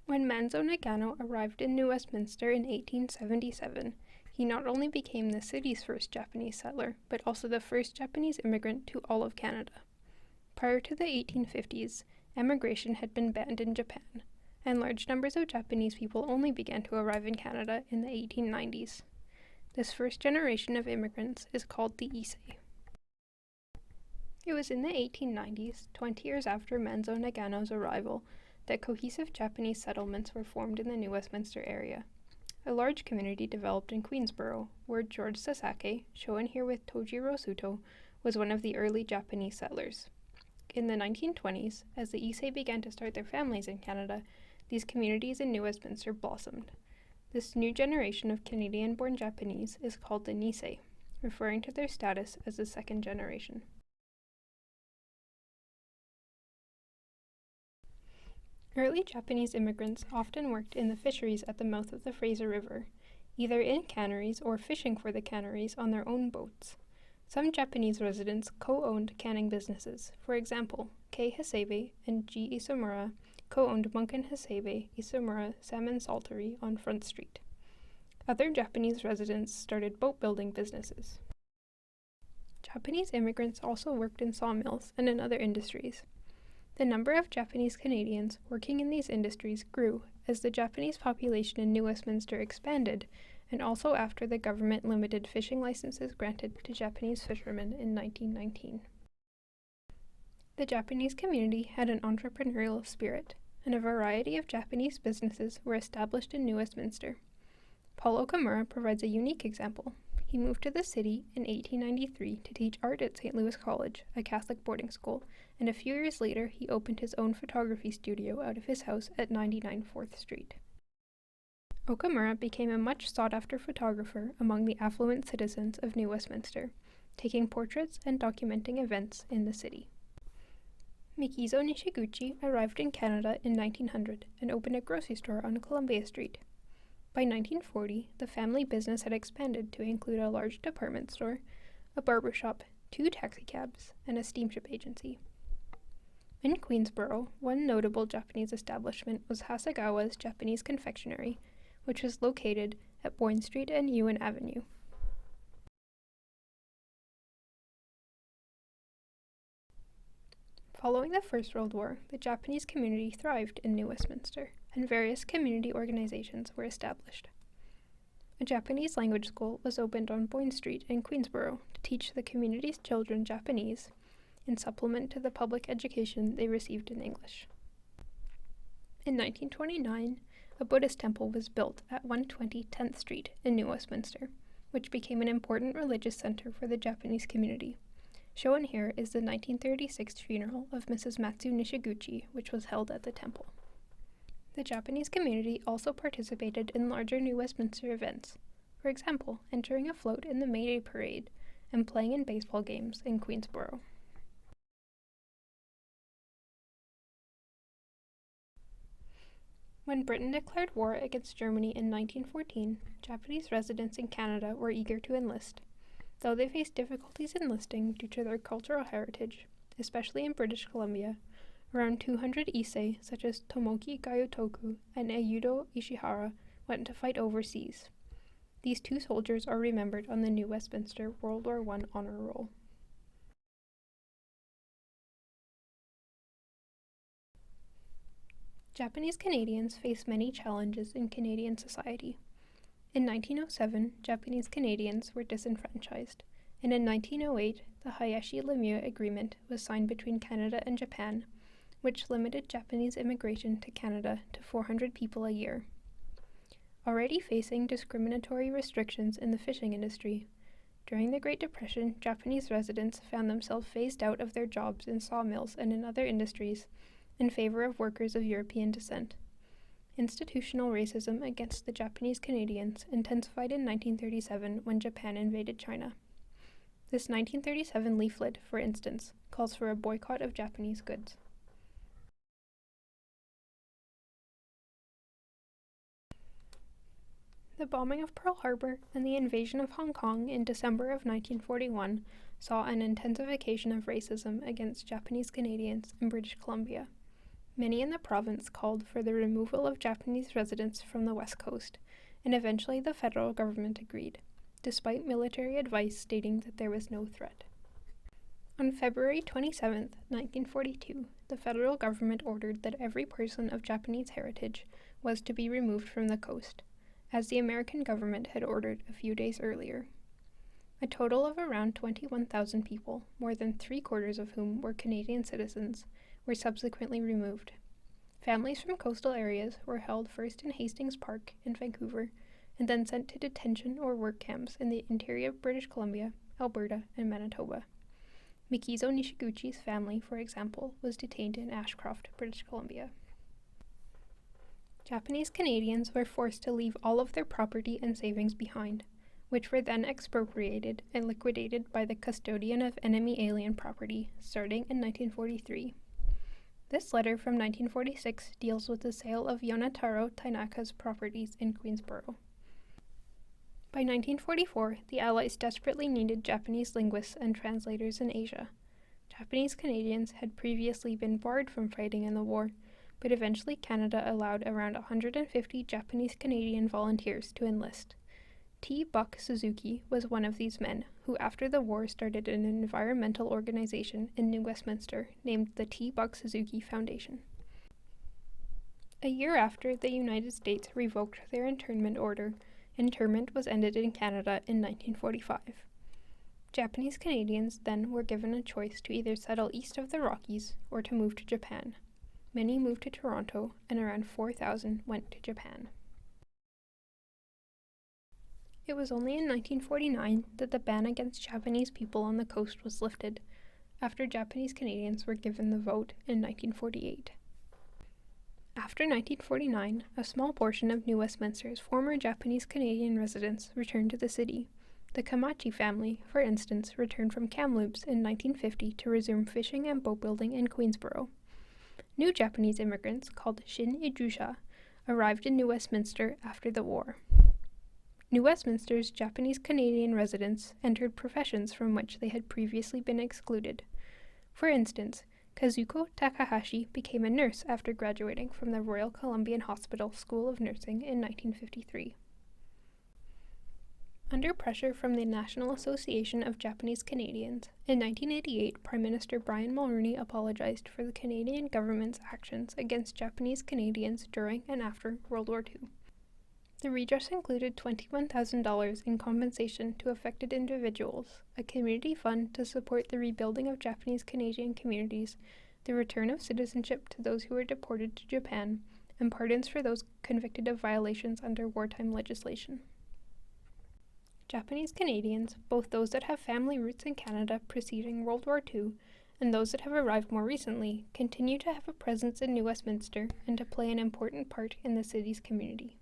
When Manzo Nagano arrived in New Westminster in 1877, he not only became the city's first Japanese settler, but also the first Japanese immigrant to all of Canada. Prior to the 1850s, emigration had been banned in Japan, and large numbers of Japanese people only began to arrive in Canada in the 1890s. This first generation of immigrants is called the Issei. It was in the 1890s, 20 years after Manzo Nagano's arrival, that cohesive Japanese settlements were formed in the New Westminster area. A large community developed in Queensborough, where George Sasaki, shown here with Tojiro Suto, was one of the early Japanese settlers. In the 1920s, as the Issei began to start their families in Canada, these communities in New Westminster blossomed. This new generation of Canadian-born Japanese is called the Nisei, referring to their status as the second generation. Early Japanese immigrants often worked in the fisheries at the mouth of the Fraser River, either in canneries or fishing for the canneries on their own boats. Some Japanese residents co-owned canning businesses. For example, Kei Hasebe and G. Isomura co-owned Munkin Hasebe Isomura Salmon Saltery on Front Street. Other Japanese residents started boat-building businesses. Japanese immigrants also worked in sawmills and in other industries. The number of Japanese Canadians working in these industries grew as the Japanese population in New Westminster expanded, and also after the government limited fishing licenses granted to Japanese fishermen in 1919. The Japanese community had an entrepreneurial spirit, and a variety of Japanese businesses were established in New Westminster. Paul Okamura provides a unique example. He moved to the city in 1893 to teach art at St. Louis College, a Catholic boarding school, and a few years later he opened his own photography studio out of his house at 99 4th Street. Okamura became a much sought-after photographer among the affluent citizens of New Westminster, taking portraits and documenting events in the city. Mikizo Nishiguchi arrived in Canada in 1900 and opened a grocery store on Columbia Street. By 1940, the family business had expanded to include a large department store, a barber shop, 2 taxicabs, and a steamship agency. In Queensborough, one notable Japanese establishment was Hasegawa's Japanese Confectionery, which was located at Boyne Street and Ewan Avenue. Following the First World War, the Japanese community thrived in New Westminster, and various community organizations were established. A Japanese language school was opened on Boyne Street in Queensborough to teach the community's children Japanese, in supplement to the public education they received in English. In 1929, a Buddhist temple was built at 120 10th Street in New Westminster, which became an important religious center for the Japanese community. Shown here is the 1936 funeral of Mrs. Matsu Nishiguchi, which was held at the temple. The Japanese community also participated in larger New Westminster events, for example, entering a float in the May Day Parade and playing in baseball games in Queensborough. When Britain declared war against Germany in 1914, Japanese residents in Canada were eager to enlist. Though they faced difficulties enlisting due to their cultural heritage, especially in British Columbia, around 200 Issei, such as Tomoki Gayotoku and Ayudo Ishihara, went to fight overseas. These 2 soldiers are remembered on the New Westminster World War I honor roll. Japanese Canadians face many challenges in Canadian society. In 1907, Japanese Canadians were disenfranchised, and in 1908, the Hayashi-Lemieux Agreement was signed between Canada and Japan, which limited Japanese immigration to Canada to 400 people a year. Already facing discriminatory restrictions in the fishing industry, during the Great Depression, Japanese residents found themselves phased out of their jobs in sawmills and in other industries in favor of workers of European descent. Institutional racism against the Japanese Canadians intensified in 1937 when Japan invaded China. This 1937 leaflet, for instance, calls for a boycott of Japanese goods. The bombing of Pearl Harbor and the invasion of Hong Kong in December of 1941 saw an intensification of racism against Japanese Canadians in British Columbia. Many in the province called for the removal of Japanese residents from the west coast, and eventually the federal government agreed, despite military advice stating that there was no threat. On February 27, 1942, the federal government ordered that every person of Japanese heritage was to be removed from the coast, as the American government had ordered a few days earlier. A total of around 21,000 people, more than 3/4 of whom were Canadian citizens, were subsequently removed. Families from coastal areas were held first in Hastings Park in Vancouver, and then sent to detention or work camps in the interior of British Columbia, Alberta, and Manitoba. Mikizo Nishiguchi's family, for example, was detained in Ashcroft, British Columbia. Japanese Canadians were forced to leave all of their property and savings behind, which were then expropriated and liquidated by the custodian of enemy alien property, starting in 1943. This letter from 1946 deals with the sale of Yonataro Tainaka's properties in Queensborough. By 1944, the Allies desperately needed Japanese linguists and translators in Asia. Japanese Canadians had previously been barred from fighting in the war, but eventually Canada allowed around 150 Japanese Canadian volunteers to enlist. T. Buck Suzuki was one of these men, who after the war started an environmental organization in New Westminster named the T. Buck Suzuki Foundation. A year after the United States revoked their internment order, internment was ended in Canada in 1945. Japanese Canadians then were given a choice to either settle east of the Rockies or to move to Japan. Many moved to Toronto, and around 4,000 went to Japan. It was only in 1949 that the ban against Japanese people on the coast was lifted, after Japanese Canadians were given the vote in 1948. After 1949, a small portion of New Westminster's former Japanese Canadian residents returned to the city. The Kamachi family, for instance, returned from Kamloops in 1950 to resume fishing and boat building in Queensborough. New Japanese immigrants, called Shin Ijusha, arrived in New Westminster after the war. New Westminster's Japanese Canadian residents entered professions from which they had previously been excluded. For instance, Kazuko Takahashi became a nurse after graduating from the Royal Columbian Hospital School of Nursing in 1953. Under pressure from the National Association of Japanese Canadians, in 1988 Prime Minister Brian Mulroney apologized for the Canadian government's actions against Japanese Canadians during and after World War II. The redress included $21,000 in compensation to affected individuals, a community fund to support the rebuilding of Japanese Canadian communities, the return of citizenship to those who were deported to Japan, and pardons for those convicted of violations under wartime legislation. Japanese Canadians, both those that have family roots in Canada preceding World War II and those that have arrived more recently, continue to have a presence in New Westminster and to play an important part in the city's community.